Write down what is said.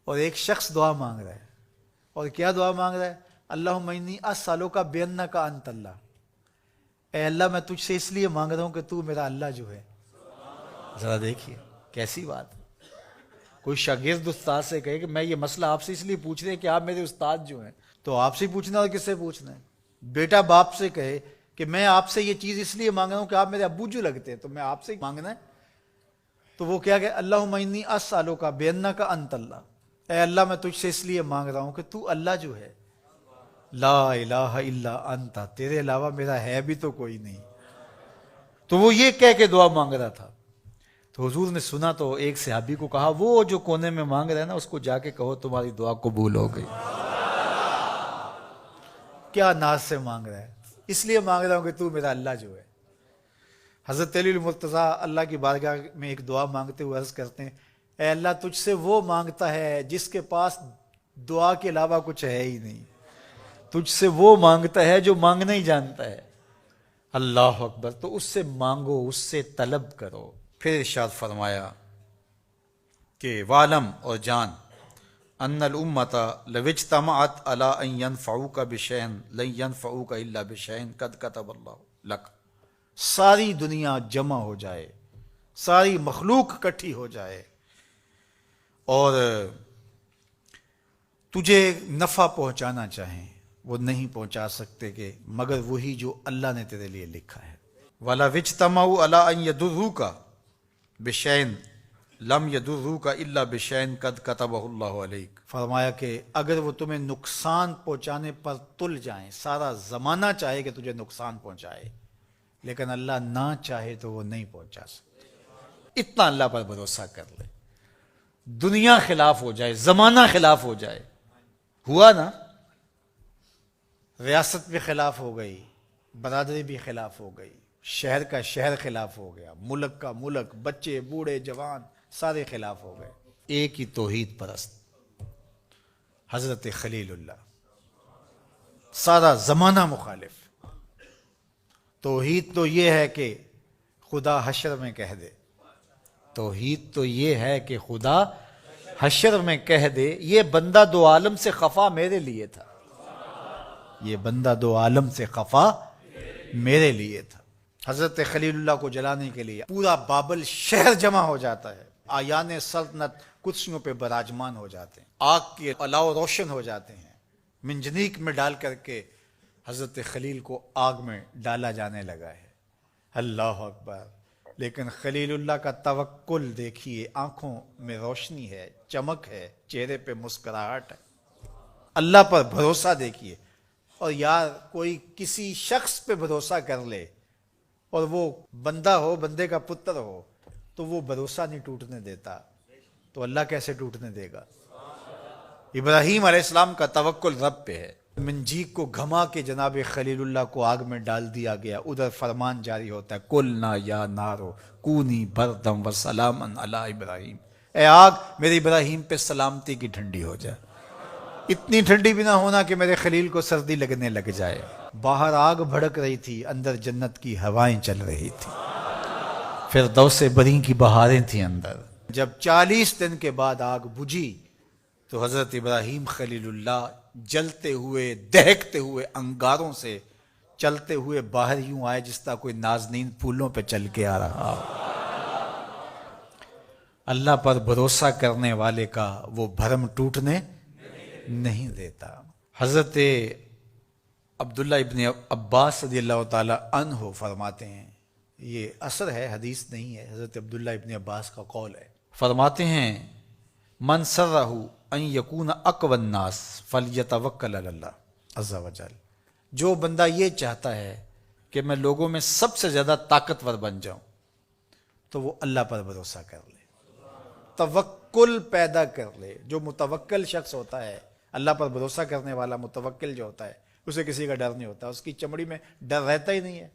اور ایک شخص دعا مانگ رہا ہے، اور کیا دعا مانگ رہا ہے؟ اللہم انی اسألک بانک انت اللہ، اے اللہ میں تجھ سے اس لیے مانگ رہا ہوں کہ تو میرا اللہ جو ہے۔ ذرا دیکھیے کیسی بات ہے۔ کوئی شاگرد استاد سے کہے کہ میں یہ مسئلہ آپ سے اس لیے پوچھ رہے ہیں کہ آپ میرے استاد جو ہیں، تو آپ سے پوچھنا اور کس سے پوچھنا ہے؟ بیٹا باپ سے کہے کہ میں آپ سے یہ چیز اس لیے مانگ رہا ہوں کہ آپ میرے ابو جو لگتے ہیں، تو میں آپ سے مانگنا ہے۔ تو وہ کیا کہ اللہم انی اسألک بانک انت اللہ، اے اللہ میں تجھ سے اس لیے مانگ رہا ہوں کہ تو اللہ جو ہے، لا الہ الا انت، تیرے علاوہ میرا ہے بھی تو کوئی نہیں۔ تو وہ یہ کہہ کے دعا مانگ رہا تھا، تو حضور نے سنا تو ایک صحابی کو کہا وہ جو کونے میں مانگ رہا ہے نا، اس کو جا کے کہو تمہاری دعا قبول ہو گئی۔ کیا ناز سے مانگ رہا ہے؟ اس لیے مانگ رہا ہوں کہ تو میرا اللہ جو ہے۔ حضرت علی المرتضیٰ اللہ کی بارگاہ میں ایک دعا مانگتے ہوئے عرض کرتے ہیں، اے اللہ تجھ سے وہ مانگتا ہے جس کے پاس دعا کے علاوہ کچھ ہے ہی نہیں، تجھ سے وہ مانگتا ہے جو مانگنا ہی جانتا ہے۔ اللہ اکبر۔ تو اس سے مانگو، اس سے طلب کرو۔ پھر ارشاد فرمایا کہ وعلم، اور جان، ان الامت لو اجتمعت علی ان ينفعوک بشیء لن ينفعوک الا بشیء قد کتب اللہ لک، ساری دنیا جمع ہو جائے، ساری مخلوق اکٹھی ہو جائے اور تجھے نفع پہنچانا چاہیں، وہ نہیں پہنچا سکتے کہ مگر وہی جو اللہ نے تیرے لیے لکھا ہے۔ وَلَوِ اجْتَمَعُوا عَلَىٰ أَن يَضُرُّوكَ بِشَيْءٍ لَمْ يَضُرُّوكَ إِلَّا بِشَيْءٍ قَدْ كَتَبَهُ اللَّهُ عَلَيْكَ، فرمایا کہ اگر وہ تمہیں نقصان پہنچانے پر تل جائیں، سارا زمانہ چاہے کہ تجھے نقصان پہنچائے، لیکن اللہ نہ چاہے تو وہ نہیں پہنچا سکتے۔ اتنا اللہ پر بھروسہ کر لے، دنیا خلاف ہو جائے، زمانہ خلاف ہو جائے، ہوا نا، ریاست بھی خلاف ہو گئی، برادری بھی خلاف ہو گئی، شہر کا شہر خلاف ہو گیا، ملک کا ملک، بچے بوڑھے جوان سارے خلاف ہو گئے، ایک ہی توحید پرست حضرت خلیل اللہ، سارا زمانہ مخالف۔ توحید تو یہ ہے کہ خدا حشر میں کہہ دے، توحید تو یہ ہے کہ خدا حشر میں کہہ دے یہ بندہ دو عالم سے خفا میرے لیے تھا، یہ بندہ دو عالم سے خفا میرے لیے تھا۔ حضرت خلیل اللہ کو جلانے کے لیے پورا بابل شہر جمع ہو جاتا ہے، آیان سلطنت کرسیوں پہ براجمان ہو جاتے ہیں، آگ کے الاؤ روشن ہو جاتے ہیں، منجنیق میں ڈال کر کے حضرت خلیل کو آگ میں ڈالا جانے لگا ہے۔ اللہ اکبر۔ لیکن خلیل اللہ کا توکل دیکھیے، آنکھوں میں روشنی ہے، چمک ہے، چہرے پہ مسکراہٹ ہے، اللہ پر بھروسہ دیکھیے۔ اور یار کوئی کسی شخص پہ بھروسہ کر لے اور وہ بندہ ہو، بندے کا پتر ہو، تو وہ بھروسہ نہیں ٹوٹنے دیتا، تو اللہ کیسے ٹوٹنے دے گا؟ ابراہیم علیہ السلام کا توکل رب پہ ہے، منجیق کو گھما کے جناب خلیل اللہ کو آگ میں ڈال دیا گیا، ادھر فرمان جاری ہوتا ہے قُلْنَا يَا نَارُ كُونِي بَرْدًا وَسَلَامًا عَلَىٰ ابراہیم، اے آگ میرے ابراہیم پہ سلامتی کی ٹھنڈی ہو جائے، اتنی ٹھنڈی بھی نہ ہونا کہ میرے خلیل کو سردی لگنے لگ جائے۔ باہر آگ بھڑک رہی تھی، اندر جنت کی ہوائیں چل رہی تھی، فردوس بری کی بہاریں تھیں اندر۔ جب 40 دن کے بعد آگ بجھی تو حضرت ابراہیم خلیل اللہ جلتے ہوئے دہکتے ہوئے انگاروں سے چلتے ہوئے باہر یوں آئے جس طرح کوئی نازنین پھولوں پہ چل کے آ رہا ہو۔ اللہ پر بھروسہ کرنے والے کا وہ بھرم ٹوٹنے نہیں دیتا۔ حضرت عبداللہ ابن عباس رضی اللہ تعالی عنہ فرماتے ہیں، یہ اثر ہے، حدیث نہیں ہے، حضرت عبداللہ ابن عباس کا قول ہے، فرماتے ہیں من سرہ ان یکون اقوی الناس فلیتوکل علی اللہ عز وجل، جو بندہ یہ چاہتا ہے کہ میں لوگوں میں سب سے زیادہ طاقتور بن جاؤں تو وہ اللہ پر بھروسہ کر لے، توکل پیدا کر لے۔ جو متوکل شخص ہوتا ہے، اللہ پر بھروسہ کرنے والا متوکل جو ہوتا ہے، اسے کسی کا ڈر نہیں ہوتا، اس کی چمڑی میں ڈر رہتا ہی نہیں ہے۔